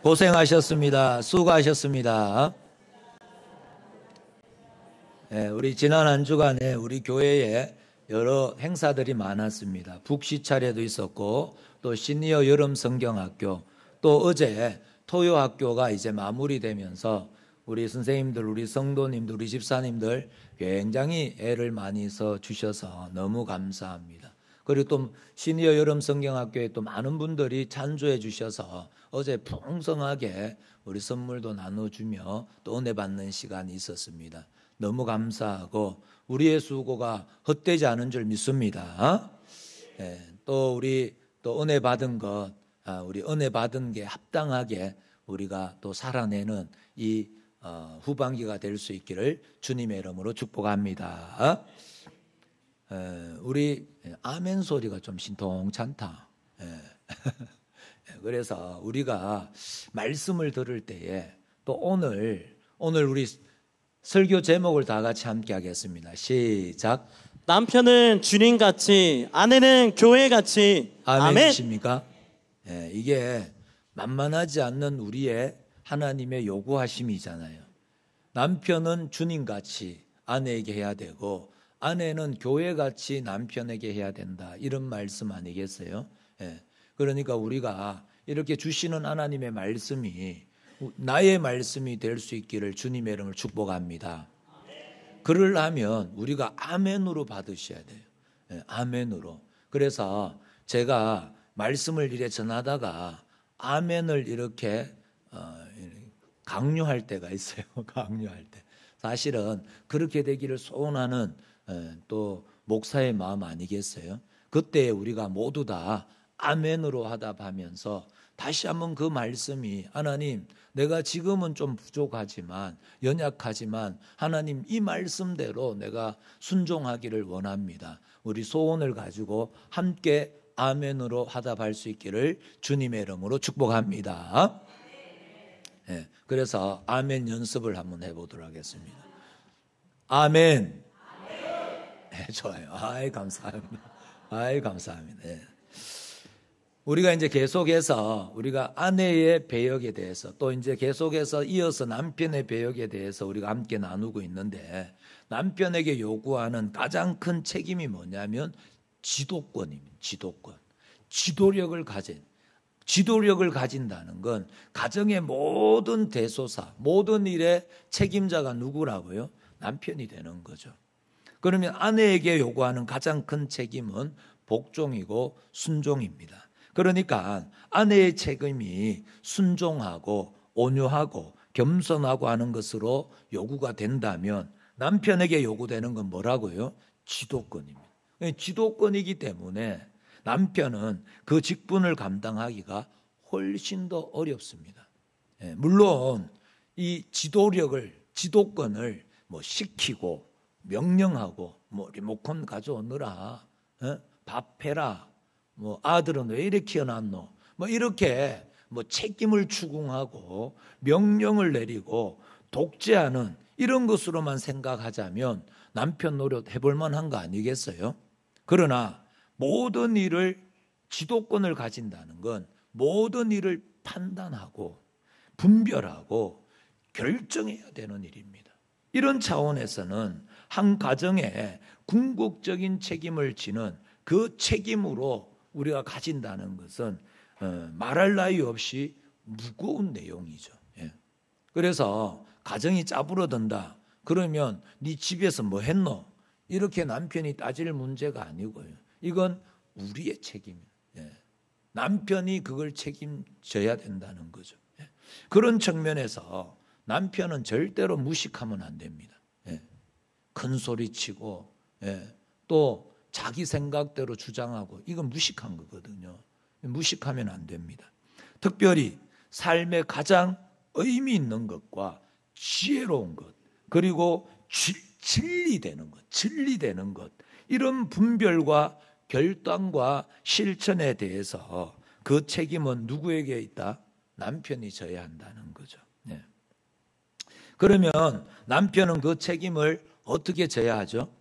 고생하셨습니다. 수고하셨습니다. 우리 지난 한 주간에 우리 교회에 여러 행사들이 많았습니다. 북시차례도 있었고, 또 시니어 여름 성경학교, 또 어제 토요학교가 이제 마무리되면서 우리 선생님들, 우리 성도님들, 우리 집사님들 굉장히 애를 많이 써 주셔서 너무 감사합니다. 그리고 또 시니어 여름 성경학교에 또 많은 분들이 찬조해 주셔서 어제 풍성하게 우리 선물도 나눠주며 또 은혜 받는 시간이 있었습니다. 너무 감사하고 우리의 수고가 헛되지 않은 줄 믿습니다. 또 우리 또 은혜 받은 것, 우리 은혜 받은 게 합당하게 우리가 또 살아내는 이 후반기가 될 수 있기를 주님의 이름으로 축복합니다. 우리 아멘 소리가 좀 신통찮다. 그래서 우리가 말씀을 들을 때에 또 오늘 우리 설교 제목을 다 같이 함께 하겠습니다. 시작. 남편은 주님같이, 아내는 교회같이. 아멘이십니까? 이게 만만하지 않는 우리의 하나님의 요구하심이잖아요. 남편은 주님같이 아내에게 해야 되고, 아내는 교회같이 남편에게 해야 된다. 이런 말씀 아니겠어요? 그러니까 우리가 이렇게 주시는 하나님의 말씀이 나의 말씀이 될 수 있기를 주님의 이름을 축복합니다. 그러려면 우리가 아멘으로 받으셔야 돼요. 아멘으로. 그래서 제가 말씀을 이래 전하다가 아멘을 이렇게 강요할 때가 있어요. 강요할 때. 사실은 그렇게 되기를 소원하는 또 목사의 마음 아니겠어요? 그때 우리가 모두 다 아멘으로 하답하면서 다시 한번 그 말씀이 하나님, 내가 지금은 좀 부족하지만 연약하지만 하나님 이 말씀대로 내가 순종하기를 원합니다. 우리 소원을 가지고 함께 아멘으로 하답할 수 있기를 주님의 이름으로 축복합니다. 그래서 아멘 연습을 한번 해보도록 하겠습니다. 아멘. 좋아요. 아이 감사합니다. 아이 감사합니다. 우리가 이제 계속해서 우리가 아내의 배역에 대해서 또 이제 계속해서 이어서 남편의 배역에 대해서 우리가 함께 나누고 있는데, 남편에게 요구하는 가장 큰 책임이 뭐냐면 지도권입니다. 지도권. 지도력을 가진다는 건 가정의 모든 대소사, 모든 일의 책임자가 누구라고요? 남편이 되는 거죠. 그러면 아내에게 요구하는 가장 큰 책임은 복종이고 순종입니다. 그러니까 아내의 책임이 순종하고 온유하고 겸손하고 하는 것으로 요구가 된다면 남편에게 요구되는 건 뭐라고요? 지도권입니다. 지도권이기 때문에 남편은 그 직분을 감당하기가 훨씬 더 어렵습니다. 물론 이 지도권을 뭐 시키고 명령하고 뭐 리모컨 가져오느라 밥 해라, 뭐 아들은 왜 이렇게 키워놨노, 뭐 이렇게 뭐 책임을 추궁하고 명령을 내리고 독재하는 이런 것으로만 생각하자면 남편 노릇 해볼 만한 거 아니겠어요? 그러나 모든 일을 지도권을 가진다는 건 모든 일을 판단하고 분별하고 결정해야 되는 일입니다. 이런 차원에서는 한 가정에 궁극적인 책임을 지는 그 책임으로 우리가 가진다는 것은 말할 나위 없이 무거운 내용이죠. 그래서 가정이 짜부러든다 그러면 네 집에서 뭐 했노? 이렇게 남편이 따질 문제가 아니고요. 이건 우리의 책임이에요. 남편이 그걸 책임져야 된다는 거죠. 그런 측면에서 남편은 절대로 무식하면 안 됩니다. 큰 소리 치고 또 자기 생각대로 주장하고, 이건 무식한 거거든요. 무식하면 안 됩니다. 특별히 삶의 가장 의미 있는 것과 지혜로운 것, 그리고 진리되는 것, 이런 분별과 결단과 실천에 대해서 그 책임은 누구에게 있다? 남편이 져야 한다는 거죠. 그러면 남편은 그 책임을 어떻게 져야 하죠?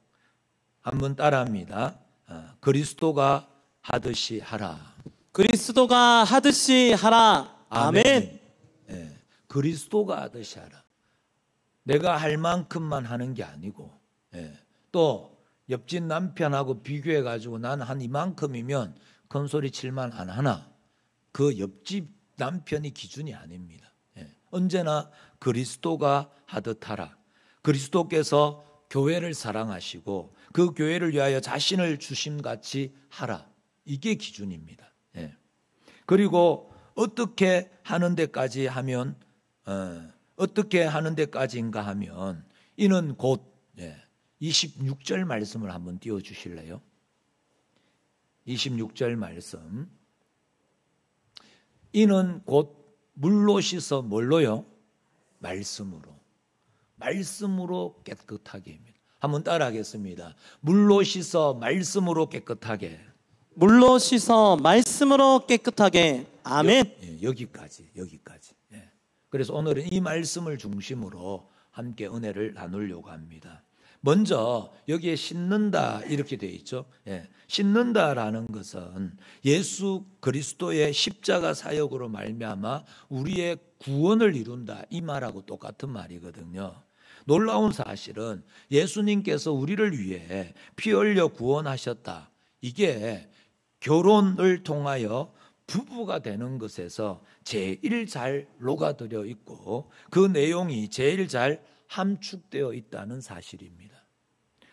한번 따라합니다. 그리스도가 하듯이 하라. 그리스도가 하듯이 하라. 아멘. 그리스도가 하듯이 하라. 내가 할 만큼만 하는 게 아니고, 또 옆집 남편하고 비교해가지고 난 한 이만큼이면 큰 소리 칠만 안 하나, 그 옆집 남편이 기준이 아닙니다. 언제나 그리스도가 하듯 하라. 그리스도께서 교회를 사랑하시고 그 교회를 위하여 자신을 주심같이 하라. 이게 기준입니다. 그리고 어떻게 하는 데까지 하면 어떻게 하는 데까지인가 하면 이는 곧 26절 말씀을 한번 띄워주실래요? 26절 말씀. 이는 곧 물로 씻어 뭘로요? 말씀으로. 말씀으로 깨끗하게입니다. 한번 따라하겠습니다. 물로 씻어 말씀으로 깨끗하게. 물로 씻어 말씀으로 깨끗하게. 아멘. 여기까지. 그래서 오늘은 이 말씀을 중심으로 함께 은혜를 나누려고 합니다. 먼저 여기에 씻는다 이렇게 되어 있죠. 씻는다라는 것은 예수 그리스도의 십자가 사역으로 말미암아 우리의 구원을 이룬다 이 말하고 똑같은 말이거든요. 놀라운 사실은 예수님께서 우리를 위해 피 흘려 구원하셨다. 이게 결혼을 통하여 부부가 되는 것에서 제일 잘 녹아들어 있고 그 내용이 제일 잘 함축되어 있다는 사실입니다.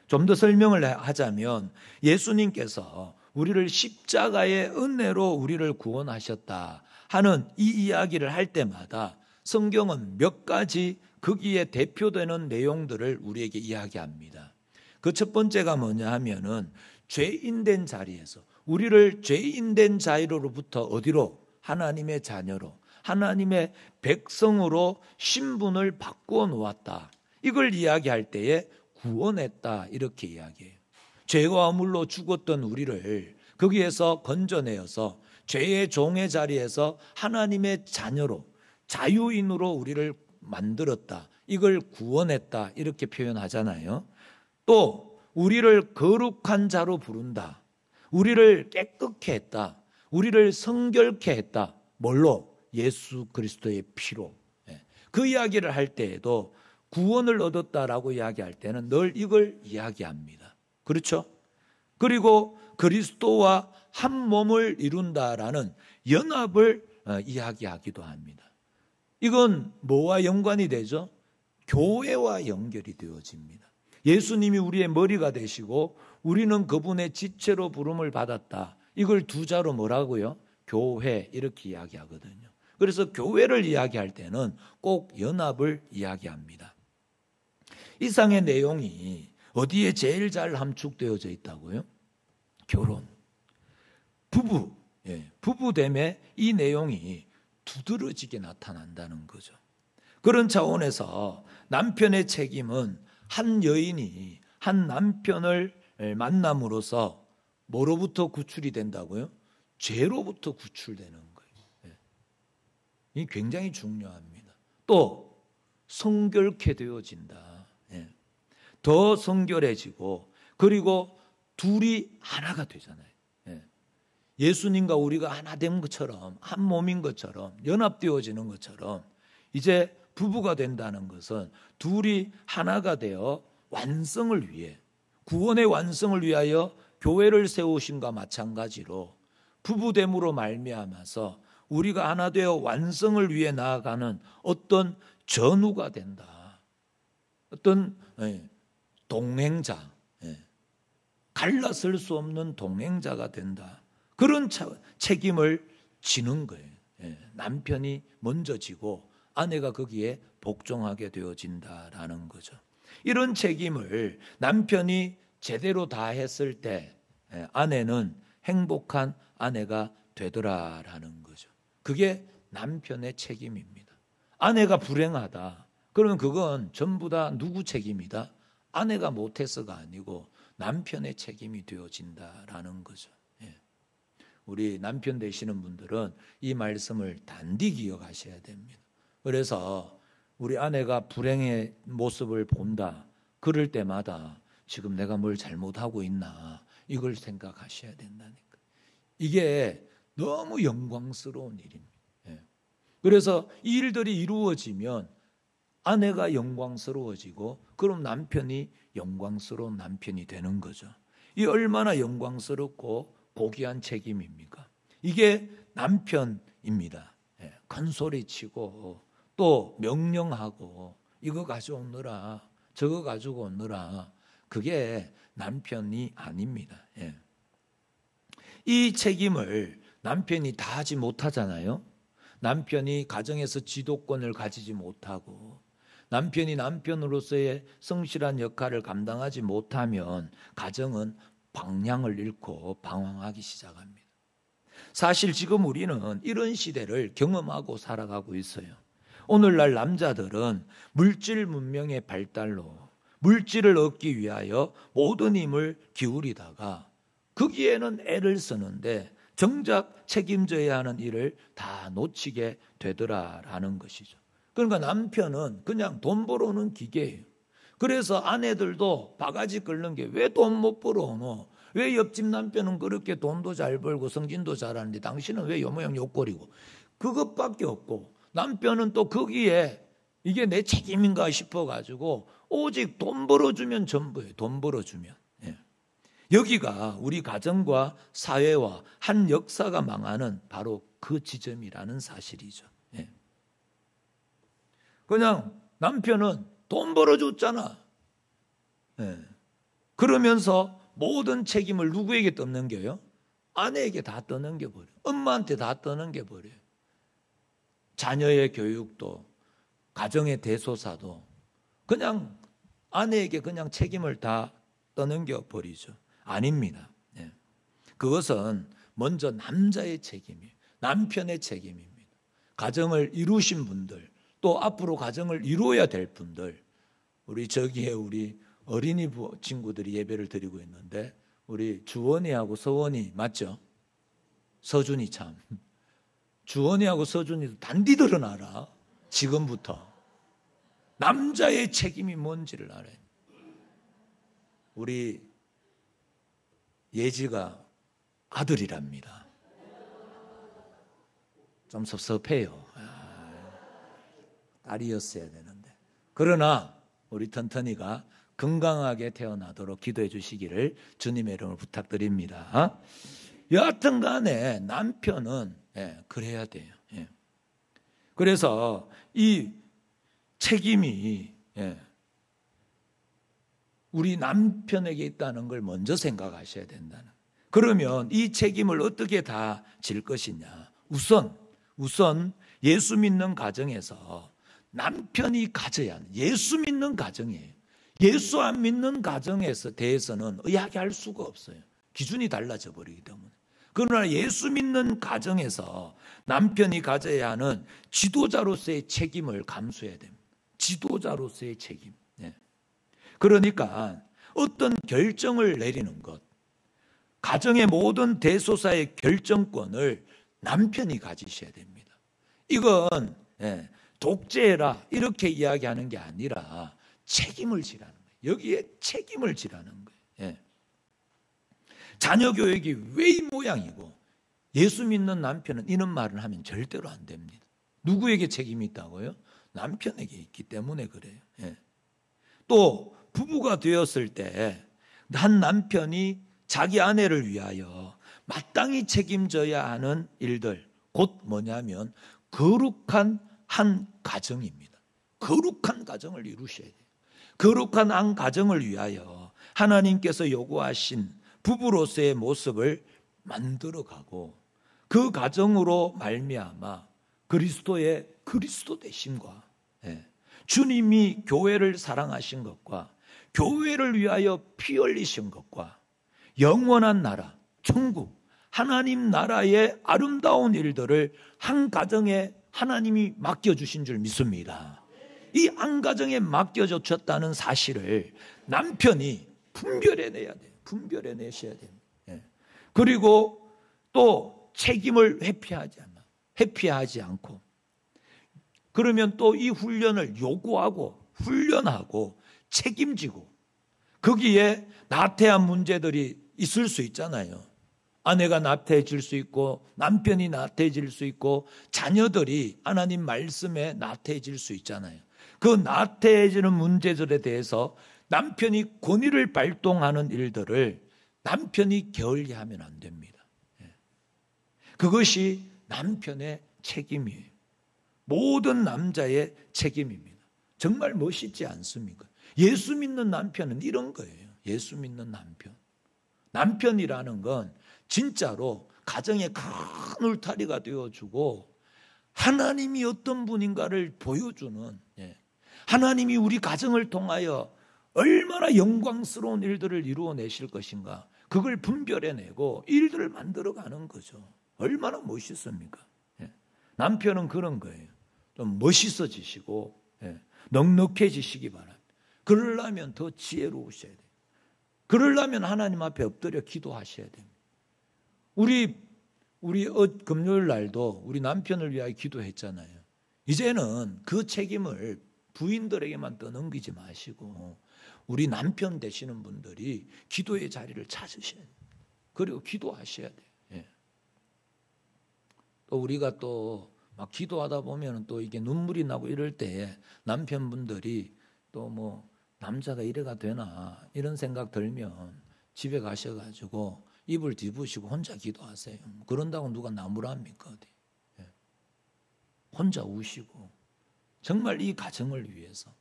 좀 더 설명을 하자면 예수님께서 우리를 십자가의 은혜로 우리를 구원하셨다 하는 이 이야기를 할 때마다 성경은 몇 가지 거기에 대표되는 내용들을 우리에게 이야기합니다. 그 첫 번째가 뭐냐 하면은 죄인된 자리에서 우리를 죄인된 자리로부터 어디로? 하나님의 자녀로, 하나님의 백성으로 신분을 바꾸어 놓았다. 이걸 이야기할 때에 구원했다 이렇게 이야기해요. 죄와 허물로 죽었던 우리를 거기에서 건져내어서 죄의 종의 자리에서 하나님의 자녀로, 자유인으로 우리를 만들었다. 이걸 구원했다 이렇게 표현하잖아요. 또 우리를 거룩한 자로 부른다. 우리를 깨끗게 했다. 우리를 성결케 했다. 뭘로? 예수 그리스도의 피로. 그 이야기를 할 때에도 구원을 얻었다라고 이야기할 때는 늘 이걸 이야기합니다. 그렇죠? 그리고 그리스도와 한 몸을 이룬다라는 연합을 이야기하기도 합니다. 이건 뭐와 연관이 되죠? 교회와 연결이 되어집니다. 예수님이 우리의 머리가 되시고 우리는 그분의 지체로 부름을 받았다. 이걸 두 자로 뭐라고요? 교회 이렇게 이야기하거든요. 그래서 교회를 이야기할 때는 꼭 연합을 이야기합니다. 이상의 내용이 어디에 제일 잘 함축되어져 있다고요? 결혼, 부부, 부부됨에 이 내용이 두드러지게 나타난다는 거죠. 그런 차원에서 남편의 책임은 한 여인이 한 남편을 만남으로써 뭐로부터 구출이 된다고요? 죄로부터 구출되는 거예요. 이 굉장히 중요합니다. 또 성결케 되어진다. 더 성결해지고 그리고 둘이 하나가 되잖아요. 예수님과 우리가 하나 된 것처럼 한 몸인 것처럼 연합되어지는 것처럼 이제 부부가 된다는 것은 둘이 하나가 되어 완성을 위해 구원의 완성을 위하여 교회를 세우심과 마찬가지로 부부됨으로 말미암아서 우리가 하나 되어 완성을 위해 나아가는 어떤 전우가 된다. 어떤 동행자, 갈라설 수 없는 동행자가 된다. 그런 책임을 지는 거예요. 남편이 먼저 지고 아내가 거기에 복종하게 되어진다라는 거죠. 이런 책임을 남편이 제대로 다 했을 때 아내는 행복한 아내가 되더라라는 거죠. 그게 남편의 책임입니다. 아내가 불행하다. 그러면 그건 전부 다 누구 책임이다? 아내가 못해서가 아니고 남편의 책임이 되어진다라는 거죠. 우리 남편 되시는 분들은 이 말씀을 단디 기억하셔야 됩니다. 그래서 우리 아내가 불행의 모습을 본다. 그럴 때마다 지금 내가 뭘 잘못하고 있나 이걸 생각하셔야 된다니까. 이게 너무 영광스러운 일입니다. 그래서 이 일들이 이루어지면 아내가 영광스러워지고 그럼 남편이 영광스러운 남편이 되는 거죠. 이 얼마나 영광스럽고 고귀한 책임입니까? 이게 남편입니다. 큰 소리 치고 또 명령하고 이거 가져오느라 저거 가지고 오느라, 그게 남편이 아닙니다. 이 책임을 남편이 다 하지 못하잖아요. 남편이 가정에서 지도권을 가지지 못하고 남편이 남편으로서의 성실한 역할을 감당하지 못하면 가정은 방향을 잃고 방황하기 시작합니다. 사실 지금 우리는 이런 시대를 경험하고 살아가고 있어요. 오늘날 남자들은 물질 문명의 발달로 물질을 얻기 위하여 모든 힘을 기울이다가 거기에는 애를 쓰는데 정작 책임져야 하는 일을 다 놓치게 되더라라는 것이죠. 그러니까 남편은 그냥 돈 벌어오는 기계예요. 그래서 아내들도 바가지 끓는 게 왜 돈 못 벌어오노? 왜 옆집 남편은 그렇게 돈도 잘 벌고 성진도 잘하는데 당신은 왜 요 모양 욕거리고? 그것밖에 없고 남편은 또 거기에 이게 내 책임인가 싶어가지고 오직 돈 벌어주면 전부예요. 돈 벌어주면. 여기가 우리 가정과 사회와 한 역사가 망하는 바로 그 지점이라는 사실이죠. 그냥 남편은 돈 벌어줬잖아. 그러면서 모든 책임을 누구에게 떠넘겨요? 아내에게 다 떠넘겨버려요. 엄마한테 다 떠넘겨버려요. 자녀의 교육도 가정의 대소사도 그냥 아내에게 그냥 책임을 다 떠넘겨버리죠. 아닙니다. 그것은 먼저 남자의 책임이에요. 남편의 책임입니다. 가정을 이루신 분들, 또 앞으로 가정을 이루어야 될 분들, 우리 저기에 우리 어린이 친구들이 예배를 드리고 있는데 우리 주원이하고 서원이 맞죠? 서준이 참. 주원이하고 서준이도 단디들은 알아. 지금부터. 남자의 책임이 뭔지를 알아요. 우리 예지가 아들이랍니다. 좀 섭섭해요. 딸이었어야 되는데. 그러나 우리 턴턴이가 건강하게 태어나도록 기도해 주시기를 주님의 이름으로 부탁드립니다. 여하튼 간에 남편은 그래야 돼요. 그래서 이 책임이 우리 남편에게 있다는 걸 먼저 생각하셔야 된다는. 그러면 이 책임을 어떻게 다 질 것이냐. 우선 예수 믿는 가정에서 남편이 가져야 하는, 예수 믿는 가정이에요. 예수 안 믿는 가정에서 대해서는 이야기할 수가 없어요. 기준이 달라져 버리기 때문에. 그러나 예수 믿는 가정에서 남편이 가져야 하는 지도자로서의 책임을 감수해야 됩니다. 지도자로서의 책임. 그러니까 어떤 결정을 내리는 것, 가정의 모든 대소사의 결정권을 남편이 가지셔야 됩니다. 이건 독재라 이렇게 이야기하는 게 아니라 책임을 지라는 거예요. 여기에 책임을 지라는 거예요. 자녀 교육이 왜 이 모양이고 예수 믿는 남편은 이런 말을 하면 절대로 안 됩니다. 누구에게 책임이 있다고요? 남편에게 있기 때문에 그래요. 또 부부가 되었을 때 한 남편이 자기 아내를 위하여 마땅히 책임져야 하는 일들, 곧 뭐냐면 거룩한 한 가정입니다. 거룩한 가정을 이루셔야 돼요. 거룩한 한 가정을 위하여 하나님께서 요구하신 부부로서의 모습을 만들어가고 그 가정으로 말미암아 그리스도의 그리스도 되심과 주님이 교회를 사랑하신 것과 교회를 위하여 피 흘리신 것과 영원한 나라, 천국, 하나님 나라의 아름다운 일들을 한 가정에 하나님이 맡겨주신 줄 믿습니다. 이 한 가정에 맡겨주셨다는 사실을 남편이 분별해내야 돼요. 분별해내셔야 됩니다. 그리고 또 책임을 회피하지 않고 그러면 또 이 훈련을 요구하고 훈련하고 책임지고 거기에 나태한 문제들이 있을 수 있잖아요. 아내가 나태해질 수 있고 남편이 나태해질 수 있고 자녀들이 하나님 말씀에 나태해질 수 있잖아요. 그 나태해지는 문제들에 대해서 남편이 권위를 발동하는 일들을 남편이 게을리하면 안 됩니다. 그것이 남편의 책임이에요. 모든 남자의 책임입니다. 정말 멋있지 않습니까? 예수 믿는 남편은 이런 거예요. 예수 믿는 남편. 남편이라는 건 진짜로 가정의 큰 울타리가 되어주고 하나님이 어떤 분인가를 보여주는, 하나님이 우리 가정을 통하여 얼마나 영광스러운 일들을 이루어내실 것인가, 그걸 분별해내고 일들을 만들어가는 거죠. 얼마나 멋있습니까? 남편은 그런 거예요. 좀 멋있어지시고 넉넉해지시기 바랍니다. 그러려면 더 지혜로우셔야 돼요. 그러려면 하나님 앞에 엎드려 기도하셔야 됩니다. 우리 금요일 날도 우리 남편을 위하여 기도했잖아요. 이제는 그 책임을 부인들에게만 떠넘기지 마시고 우리 남편 되시는 분들이 기도의 자리를 찾으셔야 돼요. 그리고 기도하셔야 돼요. 또 우리가 또 막 기도하다 보면 또 이게 눈물이 나고 이럴 때 남편분들이 또 뭐 남자가 이래가 되나 이런 생각 들면 집에 가셔가지고 이불 뒤부시고 혼자 기도하세요. 그런다고 누가 나무랍니까? 어디? 혼자 우시고 정말 이 가정을 위해서,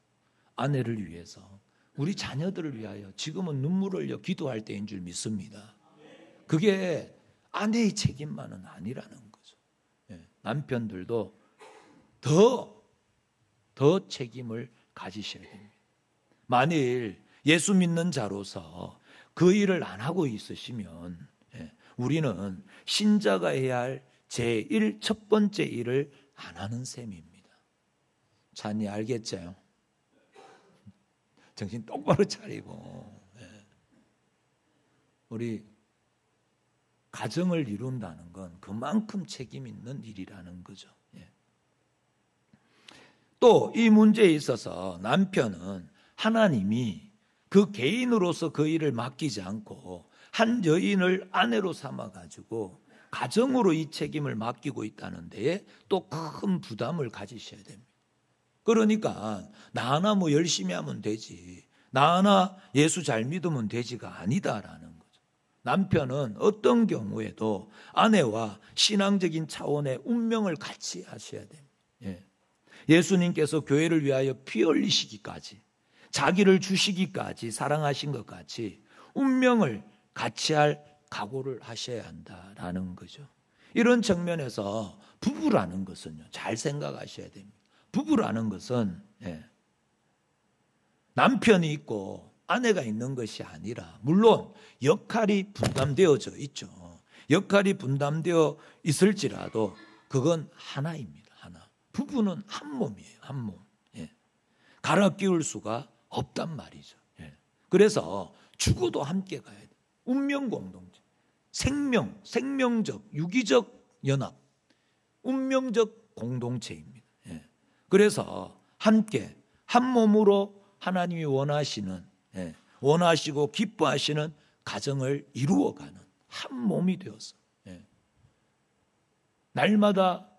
아내를 위해서, 우리 자녀들을 위하여 지금은 눈물을 흘려 기도할 때인 줄 믿습니다. 그게 아내의 책임만은 아니라는 거죠. 남편들도 더 책임을 가지셔야 됩니다. 만일 예수 믿는 자로서 그 일을 안 하고 있으시면 우리는 신자가 해야 할 제1 첫 번째 일을 안 하는 셈입니다. 찬이 알겠죠? 정신 똑바로 차리고 우리 가정을 이룬다는 건 그만큼 책임 있는 일이라는 거죠. 또 이 문제에 있어서 남편은 하나님이 그 개인으로서 그 일을 맡기지 않고 한 여인을 아내로 삼아가지고 가정으로 이 책임을 맡기고 있다는 데에 또 큰 부담을 가지셔야 됩니다. 그러니까 나 하나 뭐 열심히 하면 되지, 나 하나 예수 잘 믿으면 되지가 아니다라는 거죠. 남편은 어떤 경우에도 아내와 신앙적인 차원의 운명을 같이 하셔야 됩니다. 예수님께서 교회를 위하여 피 흘리시기까지, 자기를 주시기까지 사랑하신 것 같이 운명을 같이 할 각오를 하셔야 한다라는 거죠. 이런 측면에서 부부라는 것은요, 잘 생각하셔야 됩니다. 부부라는 것은 남편이 있고 아내가 있는 것이 아니라, 물론 역할이 분담되어져 있죠. 역할이 분담되어 있을지라도 그건 하나입니다. 하나. 부부는 한 몸이에요. 한 몸. 갈아 끼울 수가 없단 말이죠. 그래서 죽어도 함께 가야 돼요. 운명 공동체. 생명적, 유기적 연합. 운명적 공동체입니다. 그래서 함께 한 몸으로 하나님이 원하시고 기뻐하시는 가정을 이루어가는 한 몸이 되어서 날마다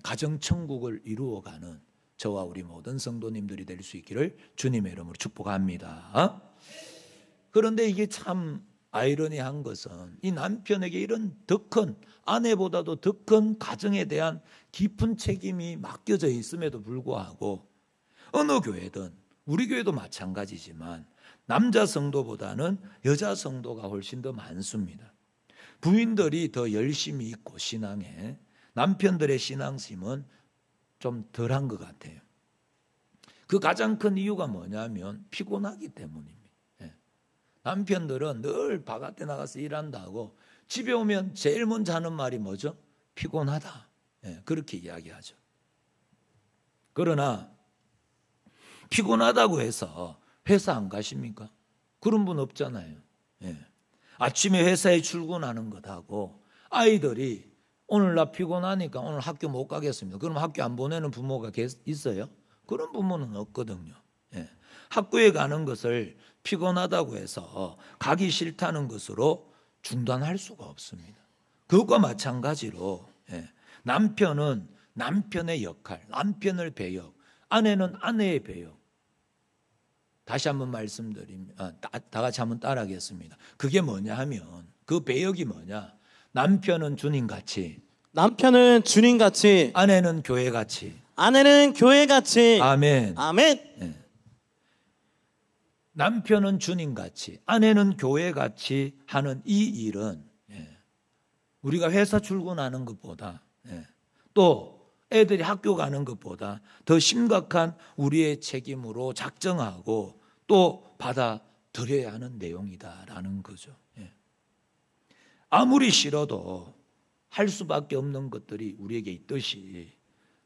가정천국을 이루어가는 저와 우리 모든 성도님들이 될 수 있기를 주님의 이름으로 축복합니다. 그런데 이게 참 아이러니한 것은 이 남편에게 이런 더 큰, 아내보다도 더 큰 가정에 대한 깊은 책임이 맡겨져 있음에도 불구하고 어느 교회든, 우리 교회도 마찬가지지만 남자 성도보다는 여자 성도가 훨씬 더 많습니다. 부인들이 더 열심히 있고 신앙에, 남편들의 신앙심은 좀 덜한 것 같아요. 그 가장 큰 이유가 뭐냐면 피곤하기 때문입니다. 남편들은 늘 바깥에 나가서 일한다고 집에 오면 제일 먼저 하는 말이 뭐죠? 피곤하다. 그렇게 이야기하죠. 그러나 피곤하다고 해서 회사 안 가십니까? 그런 분 없잖아요. 아침에 회사에 출근하는 것하고 아이들이 오늘 나 피곤하니까 오늘 학교 못 가겠습니다. 그럼 학교 안 보내는 부모가 있어요? 그런 부모는 없거든요. 학교에 가는 것을 피곤하다고 해서 가기 싫다는 것으로 중단할 수가 없습니다. 그것과 마찬가지로 남편은 남편의 역할, 남편을 배역, 아내는 아내의 배역. 다시 한번 말씀드리면 다 같이 한번 따라하겠습니다. 그게 뭐냐 하면 그 배역이 뭐냐? 남편은 주님같이, 남편은 주님같이, 아내는 교회같이, 아내는 교회같이. 아멘. 아멘. 남편은 주님같이, 아내는 교회같이 하는 이 일은 우리가 회사 출근하는 것보다 또 애들이 학교 가는 것보다 더 심각한 우리의 책임으로 작정하고 또 받아들여야 하는 내용이다라는 거죠. 아무리 싫어도 할 수밖에 없는 것들이 우리에게 있듯이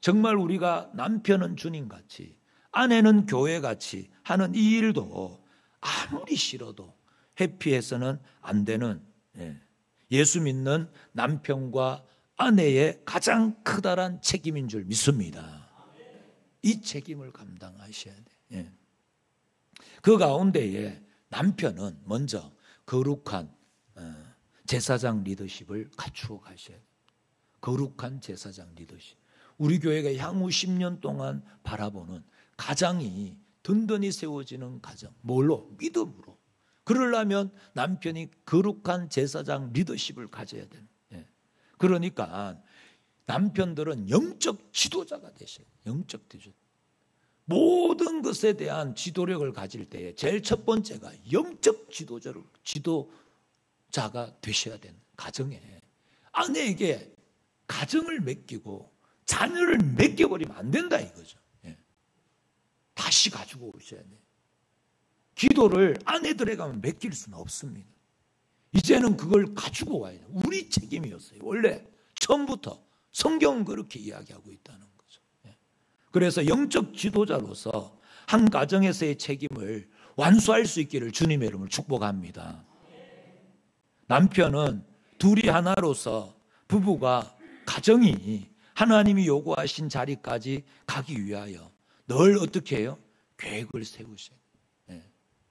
정말 우리가 남편은 주님같이 아내는 교회같이 하는 이 일도 아무리 싫어도 회피해서는 안 되는 예수 믿는 남편과 아내의 가장 크다란 책임인 줄 믿습니다. 이 책임을 감당하셔야 돼요. 그 가운데에 남편은 먼저 거룩한 제사장 리더십을 갖추어 가셔야 돼요. 거룩한 제사장 리더십. 우리 교회가 향후 10년 동안 바라보는 가장이 든든히 세워지는 가정. 뭘로? 믿음으로. 그러려면 남편이 거룩한 제사장 리더십을 가져야 돼요. 그러니까 남편들은 영적 지도자가 되셔야 돼요. 영적 지도자. 모든 것에 대한 지도력을 가질 때에 제일 첫 번째가 영적 지도자가 되셔야 되는 가정에 아내에게 가정을 맡기고 자녀를 맡겨버리면 안 된다 이거죠. 다시 가지고 오셔야 돼요. 기도를 아내들에게만 맡길 수는 없습니다. 이제는 그걸 가지고 와야 돼요. 우리 책임이었어요. 원래 처음부터 성경은 그렇게 이야기하고 있다는 거죠. 그래서 영적 지도자로서 한 가정에서의 책임을 완수할 수 있기를 주님의 이름으로 축복합니다. 남편은 둘이 하나로서 부부가 가정이 하나님이 요구하신 자리까지 가기 위하여 늘 어떻게 해요? 계획을 세우셔야 돼요.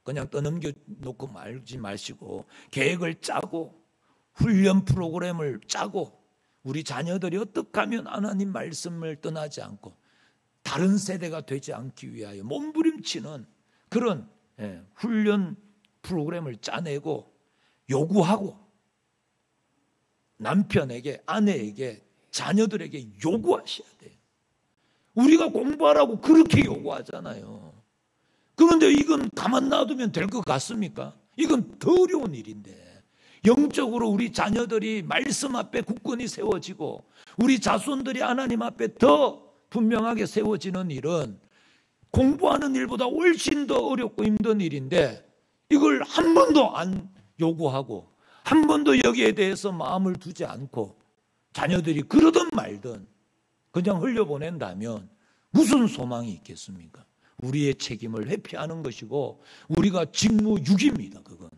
그냥 떠넘겨 놓고 말지 마시고 계획을 짜고 훈련 프로그램을 짜고 우리 자녀들이 어떻게 하면 하나님 말씀을 떠나지 않고 다른 세대가 되지 않기 위하여 몸부림치는 그런 훈련 프로그램을 짜내고 요구하고 남편에게 아내에게 자녀들에게 요구하셔야 돼요. 우리가 공부하라고 그렇게 요구하잖아요. 그런데 이건 가만 놔두면 될 것 같습니까? 이건 더 어려운 일인데 영적으로 우리 자녀들이 말씀 앞에 굳건히 세워지고 우리 자손들이 하나님 앞에 더 분명하게 세워지는 일은 공부하는 일보다 훨씬 더 어렵고 힘든 일인데 이걸 한 번도 안 요구하고 한 번도 여기에 대해서 마음을 두지 않고 자녀들이 그러든 말든 그냥 흘려보낸다면 무슨 소망이 있겠습니까? 우리의 책임을 회피하는 것이고 우리가 직무유기입니다. 그건.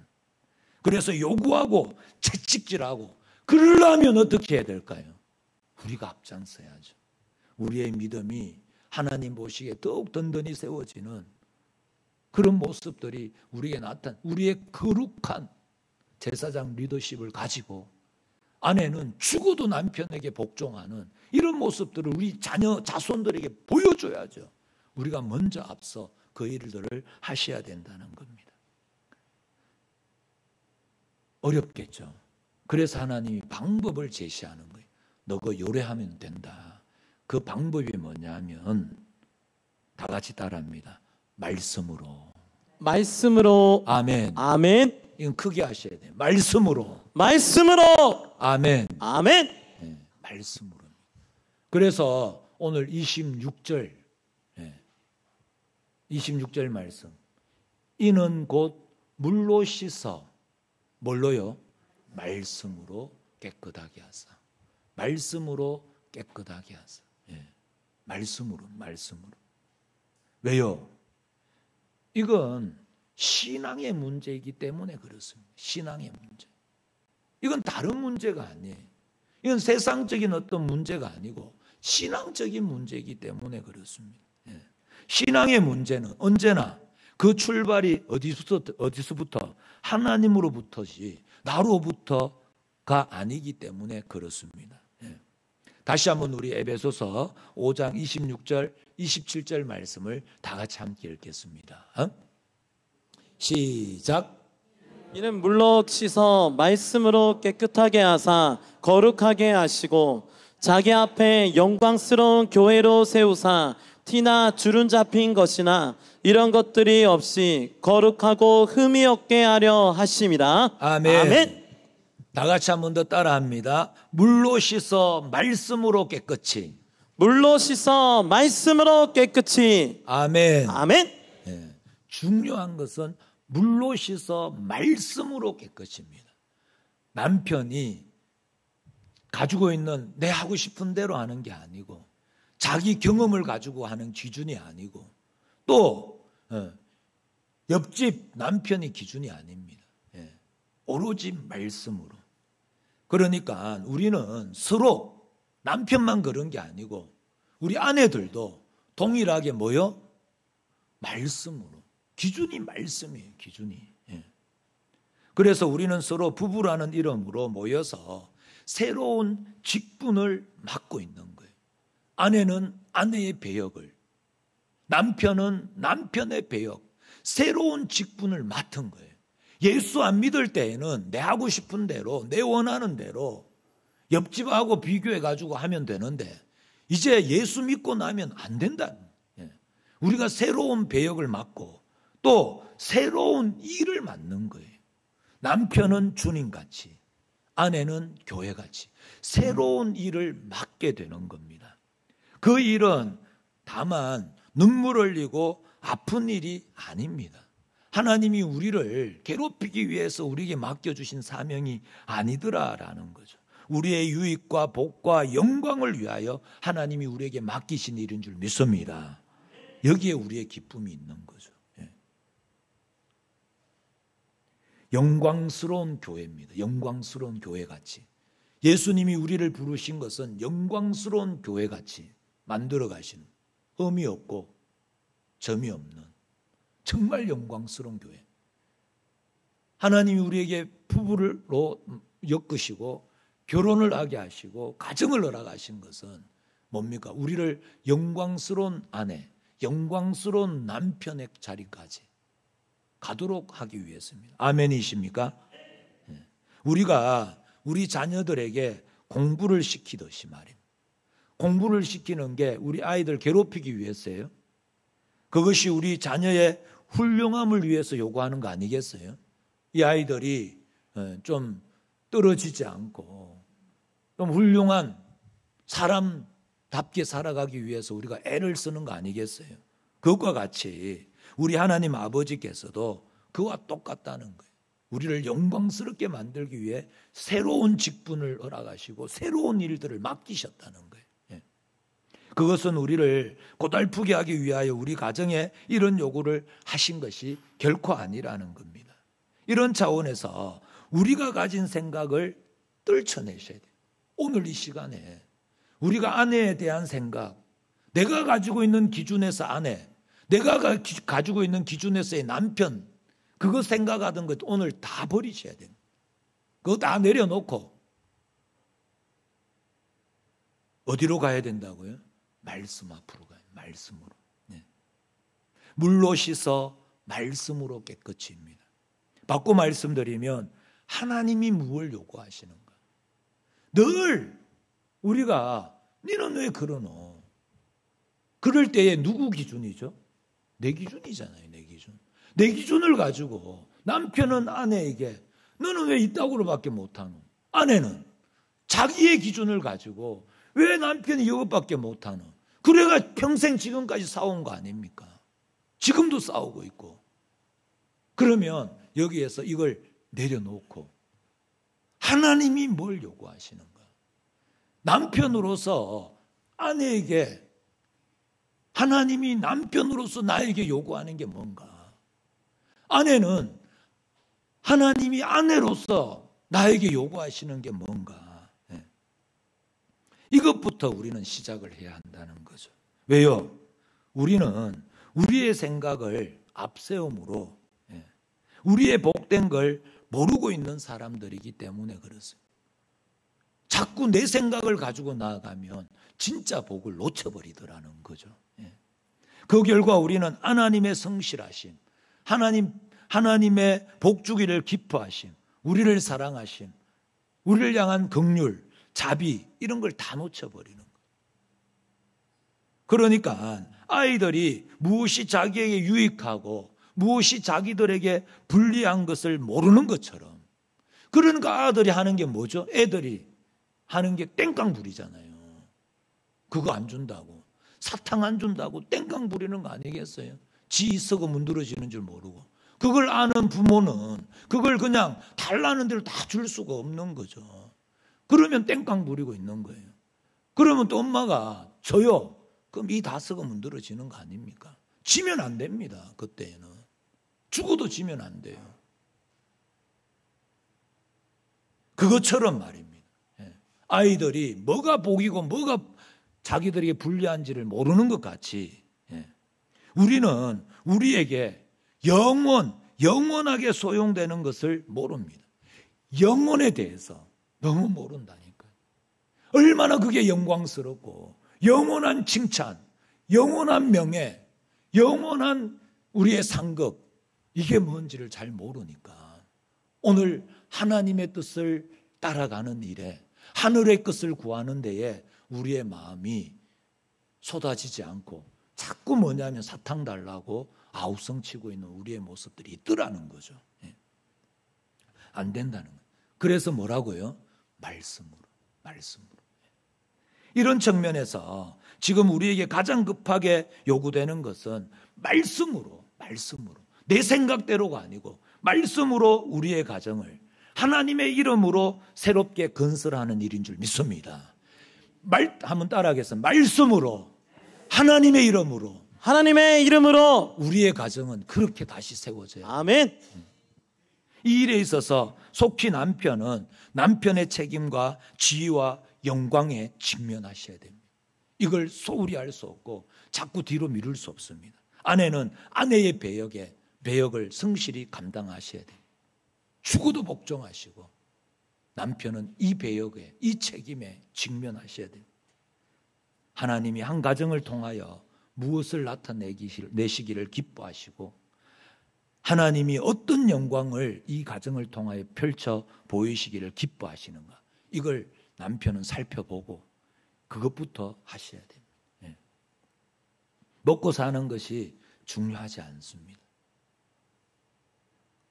그래서 요구하고 채찍질하고 그러려면 어떻게 해야 될까요? 우리가 앞장서야죠. 우리의 믿음이 하나님 보시기에 더욱 든든히 세워지는 그런 모습들이 우리에게 나타난 우리의 거룩한 제사장 리더십을 가지고 아내는 죽어도 남편에게 복종하는 이런 모습들을 우리 자손들에게 보여줘야죠. 우리가 먼저 앞서 그 일들을 하셔야 된다는 겁니다. 어렵겠죠. 그래서 하나님이 방법을 제시하는 거예요. 너 그거 요래하면 된다. 그 방법이 뭐냐면 다 같이 따라합니다. 말씀으로. 말씀으로. 아멘. 아멘. 이건 크게 하셔야 돼요. 말씀으로. 말씀으로. 아멘. 아멘. 네, 말씀으로. 그래서 오늘 26절 말씀. 이는 곧 물로 씻어 뭘로요? 말씀으로 깨끗하게 하사. 말씀으로 깨끗하게 하사. 말씀으로. 왜요? 이건 신앙의 문제이기 때문에 그렇습니다. 신앙의 문제. 이건 다른 문제가 아니에요. 이건 세상적인 어떤 문제가 아니고 신앙적인 문제이기 때문에 그렇습니다. 신앙의 문제는 언제나 그 출발이 어디서부터 하나님으로부터지 나로부터가 아니기 때문에 그렇습니다. 다시 한번 우리 에베소서 5장 26절, 27절 말씀을 다 같이 함께 읽겠습니다. 시작. 이는 물로 씻어 말씀으로 깨끗하게 하사 거룩하게 하시고 자기 앞에 영광스러운 교회로 세우사 티나 주름 잡힌 것이나 이런 것들이 없이 거룩하고 흠이 없게 하려 하심이라. 아멘. 아멘. 다 같이 한 번 더 따라합니다. 물로 씻어 말씀으로 깨끗이. 물로 씻어 말씀으로 깨끗이. 아멘. 아멘. 중요한 것은 물로 씻어 말씀으로 깨끗입니다. 남편이 가지고 있는 내 하고 싶은 대로 하는 게 아니고 자기 경험을 가지고 하는 기준이 아니고 또 옆집 남편이 기준이 아닙니다. 오로지 말씀으로. 그러니까 우리는 서로 남편만 그런 게 아니고 우리 아내들도 동일하게 뭐요? 말씀으로. 기준이 말씀이에요. 기준이. 그래서 우리는 서로 부부라는 이름으로 모여서 새로운 직분을 맡고 있는 거예요. 아내는 아내의 배역을, 남편은 남편의 배역, 새로운 직분을 맡은 거예요. 예수 안 믿을 때에는 내 하고 싶은 대로, 내 원하는 대로 옆집하고 비교해가지고 하면 되는데 이제 예수 믿고 나면 안 된다. 우리가 새로운 배역을 맡고 또 새로운 일을 맡는 거예요. 남편은 주님같이, 아내는 교회같이 새로운 일을 맡게 되는 겁니다. 그 일은 다만 눈물 흘리고 아픈 일이 아닙니다. 하나님이 우리를 괴롭히기 위해서 우리에게 맡겨주신 사명이 아니더라라는 거죠. 우리의 유익과 복과 영광을 위하여 하나님이 우리에게 맡기신 일인 줄 믿습니다. 여기에 우리의 기쁨이 있는 거죠. 영광스러운 교회입니다. 영광스러운 교회같이. 예수님이 우리를 부르신 것은 영광스러운 교회같이 만들어 가시는, 흠이 없고 점이 없는 정말 영광스러운 교회. 하나님이 우리에게 부부로 엮으시고 결혼을 하게 하시고 가정을 허락하신 것은 뭡니까? 우리를 영광스러운 아내, 영광스러운 남편의 자리까지 가도록 하기 위해서입니다. 아멘이십니까? 우리가 우리 자녀들에게 공부를 시키듯이 말입니다. 공부를 시키는 게 우리 아이들 괴롭히기 위해서예요. 그것이 우리 자녀의 훌륭함을 위해서 요구하는 거 아니겠어요? 이 아이들이 좀 떨어지지 않고 좀 훌륭한 사람답게 살아가기 위해서 우리가 애를 쓰는 거 아니겠어요? 그것과 같이 우리 하나님 아버지께서도 그와 똑같다는 거예요. 우리를 영광스럽게 만들기 위해 새로운 직분을 허락하시고 새로운 일들을 맡기셨다는 거예요. 그것은 우리를 고달프게 하기 위하여 우리 가정에 이런 요구를 하신 것이 결코 아니라는 겁니다. 이런 차원에서 우리가 가진 생각을 떨쳐내셔야 돼요. 오늘 이 시간에 우리가 아내에 대한 생각, 내가 가지고 있는 기준에서 아내, 내가 가지고 있는 기준에서의 남편, 그거 생각하던 것 오늘 다 버리셔야 돼요. 그거 다 내려놓고 어디로 가야 된다고요? 말씀 앞으로 가요. 말씀으로. 물로 씻어 말씀으로 깨끗이입니다. 바꿔 말씀드리면 하나님이 무엇을 요구하시는가? 늘 우리가 너는 왜 그러노? 그럴 때에 누구 기준이죠? 내 기준이잖아요. 내 기준. 내 기준을 가지고 남편은 아내에게 너는 왜 이따구로밖에 못하노? 아내는 자기의 기준을 가지고 왜 남편이 이것밖에 못하노? 그래가 평생 지금까지 싸운 거 아닙니까? 지금도 싸우고 있고. 그러면 여기에서 이걸 내려놓고 하나님이 뭘 요구하시는가? 남편으로서 아내에게 하나님이 남편으로서 나에게 요구하는 게 뭔가? 아내는 하나님이 아내로서 나에게 요구하시는 게 뭔가? 이것부터 우리는 시작을 해야 한다는 거죠. 왜요? 우리는 우리의 생각을 앞세움으로 우리의 복된 걸 모르고 있는 사람들이기 때문에 그렇습니다. 자꾸 내 생각을 가지고 나아가면 진짜 복을 놓쳐버리더라는 거죠. 그 결과 우리는 하나님의 성실하심, 하나님의 복주기를 기뻐하심, 우리를 사랑하심, 우리를 향한 긍휼, 자비 이런 걸 다 놓쳐버리는 거예요. 그러니까 아이들이 무엇이 자기에게 유익하고 무엇이 자기들에게 불리한 것을 모르는 것처럼, 그러니까 아들이 하는 게 뭐죠? 애들이 하는 게 땡깡 부리잖아요. 그거 안 준다고, 사탕 안 준다고 땡깡 부리는 거 아니겠어요? 지 썩어 문드러지는 줄 모르고. 그걸 아는 부모는 그걸 그냥 달라는 대로 다 줄 수가 없는 거죠. 그러면 땡깡 부리고 있는 거예요. 그러면 또 엄마가 줘요. 그럼 이 다 썩어 문드러지는 거 아닙니까? 지면 안 됩니다. 그때에는 죽어도 지면 안 돼요. 그것처럼 말입니다. 아이들이 뭐가 복이고 뭐가 자기들에게 불리한지를 모르는 것 같이 우리는 우리에게 영원하게 소용되는 것을 모릅니다. 영혼에 대해서 너무 모른다니까요. 얼마나 그게 영광스럽고 영원한 칭찬, 영원한 명예, 영원한 우리의 상급, 이게 뭔지를 잘 모르니까 오늘 하나님의 뜻을 따라가는 일에, 하늘의 것을 구하는 데에 우리의 마음이 쏟아지지 않고 자꾸 뭐냐면 사탕 달라고 아우성치고 있는 우리의 모습들이 있더라는 거죠. 안 된다는 거예요. 그래서 뭐라고요? 말씀으로. 이런 측면에서 지금 우리에게 가장 급하게 요구되는 것은 말씀으로. 내 생각대로가 아니고 말씀으로 우리의 가정을 하나님의 이름으로 새롭게 건설하는 일인 줄 믿습니다. 한번 따라하겠습니다. 말씀으로, 하나님의 이름으로 우리의 가정은 그렇게 다시 세워져요. 아멘. 이 일에 있어서 속히 남편은 남편의 책임과 지위와 영광에 직면하셔야 됩니다. 이걸 소홀히 할 수 없고 자꾸 뒤로 미룰 수 없습니다. 아내는 아내의 배역을 성실히 감당하셔야 돼요. 죽어도 복종하시고 남편은 이 배역에, 이 책임에 직면하셔야 돼요. 하나님이 한 가정을 통하여 무엇을 나타내시기를 기뻐하시고 하나님이 어떤 영광을 이 가정을 통하여 펼쳐 보이시기를 기뻐하시는가, 이걸 남편은 살펴보고 그것부터 하셔야 됩니다. 먹고 사는 것이 중요하지 않습니다.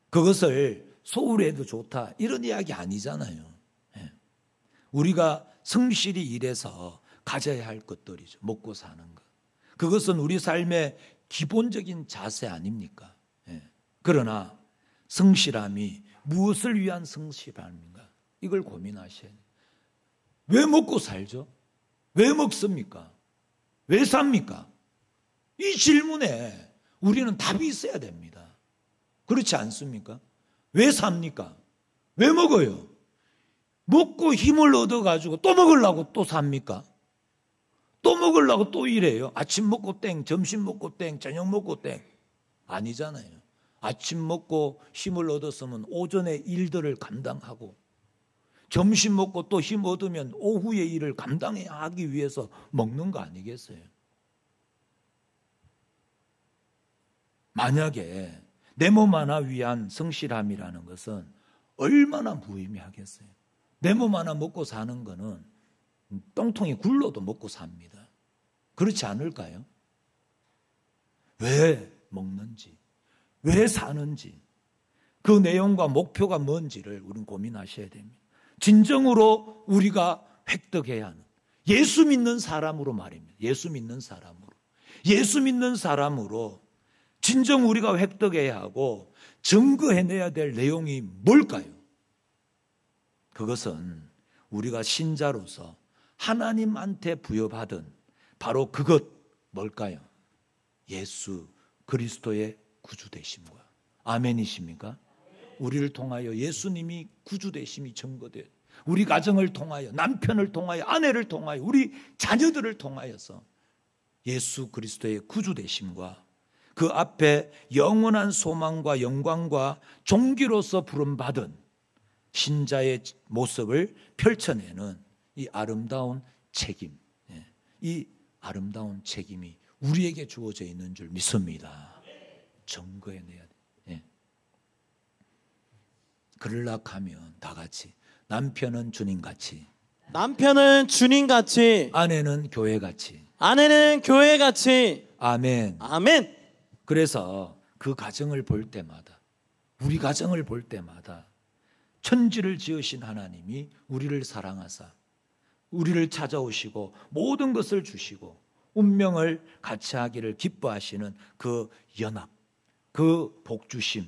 그것을 소홀히 해도 좋다 이런 이야기 아니잖아요. 우리가 성실히 일해서 가져야 할 것들이죠. 먹고 사는 것. 그것은 우리 삶의 기본적인 자세 아닙니까? 그러나 성실함이 무엇을 위한 성실함인가? 이걸 고민하셔야 돼요. 왜 먹고 살죠? 왜 먹습니까? 왜 삽니까? 이 질문에 우리는 답이 있어야 됩니다. 그렇지 않습니까? 왜 삽니까? 왜 먹어요? 먹고 힘을 얻어가지고 또 먹으려고 또 삽니까? 또 먹으려고 또 일해요? 아침 먹고 땡, 점심 먹고 땡, 저녁 먹고 땡. 아니잖아요. 아침 먹고 힘을 얻었으면 오전의 일들을 감당하고 점심 먹고 또 힘 얻으면 오후의 일을 감당하기 위해서 먹는 거 아니겠어요? 만약에 내 몸 하나 위한 성실함이라는 것은 얼마나 무의미하겠어요. 내 몸 하나 먹고 사는 거는 똥통이 굴러도 먹고 삽니다. 그렇지 않을까요? 왜 먹는지, 왜 사는지, 그 내용과 목표가 뭔지를 우리는 고민하셔야 됩니다. 진정으로 우리가 획득해야 하는, 예수 믿는 사람으로 말입니다. 예수 믿는 사람으로 진정 우리가 획득해야 하고 증거해내야 될 내용이 뭘까요? 그것은 우리가 신자로서 하나님한테 부여받은 바로 그것 뭘까요? 예수 그리스도의 구주되심과, 아멘이십니까? 우리를 통하여 예수님이 구주되심이 증거돼요. 우리 가정을 통하여, 남편을 통하여, 아내를 통하여, 우리 자녀들을 통하여서 예수 그리스도의 구주되심과 그 앞에 영원한 소망과 영광과 종기로서 부름받은 신자의 모습을 펼쳐내는 이 아름다운 책임, 이 아름다운 책임이 우리에게 주어져 있는 줄 믿습니다. 점거해내야 돼. 그러려고 하면 다 같이 남편은 주님같이, 남편은 주님같이, 아내는 교회같이, 아내는 교회같이. 아멘. 아멘. 그래서 그 가정을 볼 때마다, 우리 가정을 볼 때마다 천지를 지으신 하나님이 우리를 사랑하사 우리를 찾아오시고 모든 것을 주시고 운명을 같이 하기를 기뻐하시는 그 연합, 그 복주심,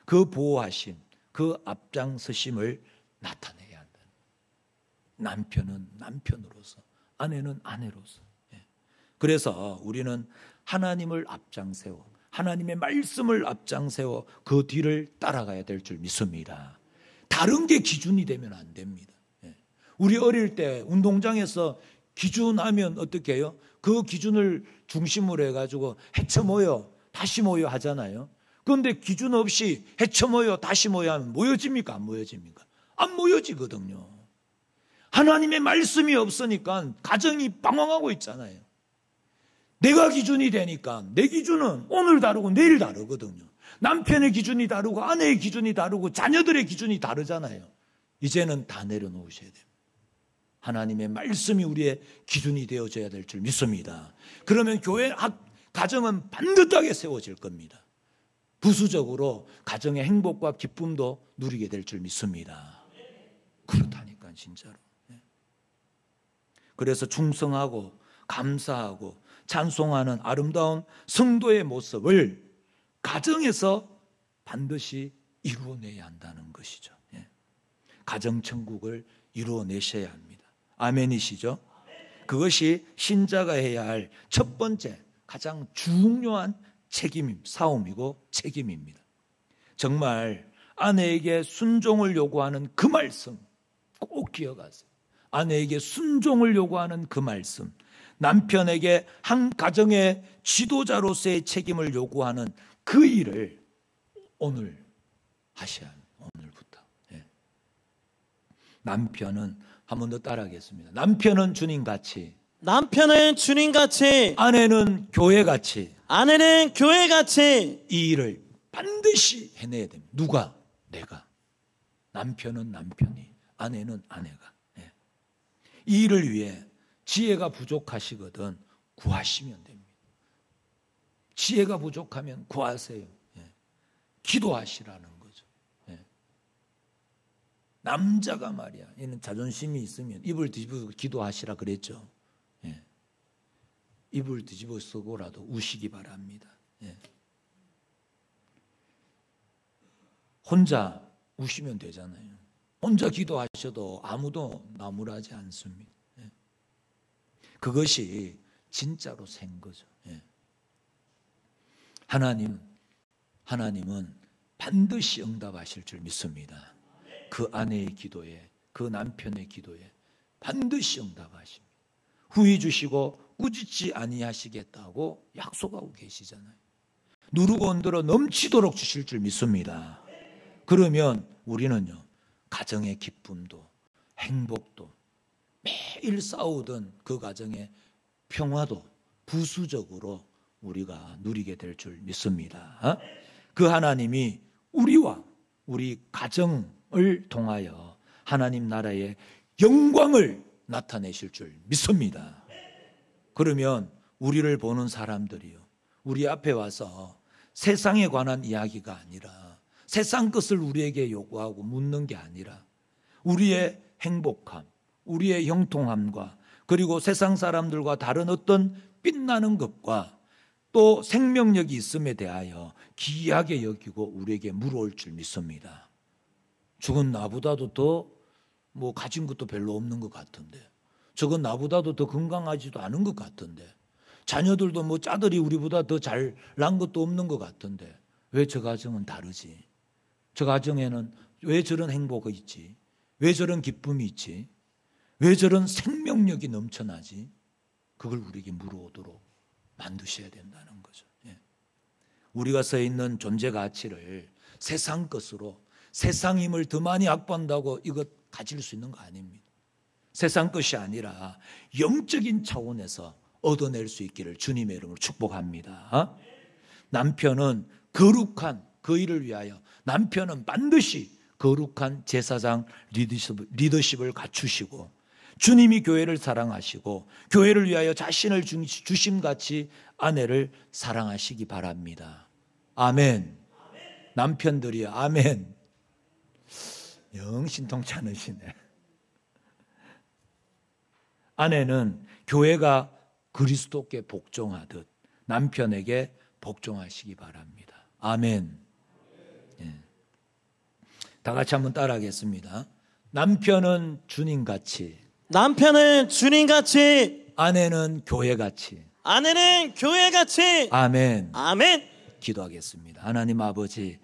그 보호하심, 그 앞장서심을 나타내야 한다. 남편은 남편으로서, 아내는 아내로서. 그래서 우리는 하나님을 앞장세워, 하나님의 말씀을 앞장세워 그 뒤를 따라가야 될 줄 믿습니다. 다른 게 기준이 되면 안 됩니다. 우리 어릴 때 운동장에서 기준하면 어떻게 해요? 그 기준을 중심으로 해가지고 헤쳐 모여 다시 모여 하잖아요. 그런데 기준 없이 헤쳐 모여 다시 모여 하면 모여집니까? 안 모여집니까? 안 모여지거든요. 하나님의 말씀이 없으니까 가정이 방황하고 있잖아요. 내가 기준이 되니까 내 기준은 오늘 다르고 내일 다르거든요. 남편의 기준이 다르고 아내의 기준이 다르고 자녀들의 기준이 다르잖아요. 이제는 다 내려놓으셔야 됩니다. 하나님의 말씀이 우리의 기준이 되어져야 될 줄 믿습니다. 그러면 교회, 가정은 반듯하게 세워질 겁니다. 부수적으로 가정의 행복과 기쁨도 누리게 될 줄 믿습니다. 그렇다니까 진짜로. 그래서 충성하고 감사하고 찬송하는 아름다운 성도의 모습을 가정에서 반드시 이루어내야 한다는 것이죠. 가정천국을 이루어내셔야 합니다. 아멘이시죠? 그것이 신자가 해야 할 첫 번째 가장 중요한 싸움이고 책임입니다. 정말 아내에게 순종을 요구하는 그 말씀 꼭 기억하세요. 아내에게 순종을 요구하는 그 말씀, 남편에게 한 가정의 지도자로서의 책임을 요구하는 그 일을 오늘 하셔야 합니다. 오늘부터. 남편은 한 번 더 따라하겠습니다. 남편은 주님같이, 남편은 주님같이, 아내는 교회같이, 아내는 교회같이 이 일을 반드시 해내야 됩니다. 누가? 내가. 남편은 남편이, 아내는 아내가. 이 일을 위해 지혜가 부족하시거든 구하시면 됩니다. 지혜가 부족하면 구하세요. 기도하시라는 거죠. 남자가 말이야, 얘는 자존심이 있으면 입을 뒤집어서 기도하시라 그랬죠. 입을 뒤집어 쓰고라도 우시기 바랍니다. 혼자 우시면 되잖아요. 혼자 기도하셔도 아무도 나무라지 않습니다. 그것이 진짜로 생 거죠. 하나님은 반드시 응답하실 줄 믿습니다. 그 아내의 기도에, 그 남편의 기도에 반드시 응답하십니다. 후히 주시고 꾸짖지 아니하시겠다고 약속하고 계시잖아요. 누르고 흔들어 넘치도록 주실 줄 믿습니다. 그러면 우리는요, 가정의 기쁨도 행복도 매일 싸우던 그 가정의 평화도 부수적으로 우리가 누리게 될 줄 믿습니다. 그 하나님이 우리와 우리 가정을 통하여 하나님 나라의 영광을 나타내실 줄 믿습니다. 그러면 우리를 보는 사람들이요, 우리 앞에 와서 세상에 관한 이야기가 아니라, 세상 것을 우리에게 요구하고 묻는 게 아니라 우리의 행복함, 우리의 형통함과 그리고 세상 사람들과 다른 어떤 빛나는 것과 또 생명력이 있음에 대하여 기이하게 여기고 우리에게 물어올 줄 믿습니다. 죽은 나보다도 더 가진 것도 별로 없는 것 같은데, 저건 나보다도 더 건강하지도 않은 것 같은데, 자녀들도 짜들이 우리보다 더 잘난 것도 없는 것 같은데, 왜 저 가정은 다르지? 저 가정에는 왜 저런 행복이 있지? 왜 저런 기쁨이 있지? 왜 저런 생명력이 넘쳐나지? 그걸 우리에게 물어오도록 만드셔야 된다는 거죠. 우리가 서 있는 존재 가치를 세상 것으로, 세상 힘을 더 많이 확보한다고 이것 가질 수 있는 거 아닙니다. 세상 것이 아니라 영적인 차원에서 얻어낼 수 있기를 주님의 이름으로 축복합니다. 남편은 거룩한 그 일을 위하여 남편은 반드시 거룩한 제사장 리더십을 갖추시고 주님이 교회를 사랑하시고 교회를 위하여 자신을 주심같이 아내를 사랑하시기 바랍니다. 아멘. 남편들이요. 아멘. 영 신통치 않으시네. 아내는 교회가 그리스도께 복종하듯 남편에게 복종하시기 바랍니다. 아멘. 예. 다 같이 한번 따라하겠습니다. 남편은 주님같이, 남편은 주님같이, 아내는 교회같이. 아내는 교회같이. 아멘. 아멘. 기도하겠습니다. 하나님 아버지,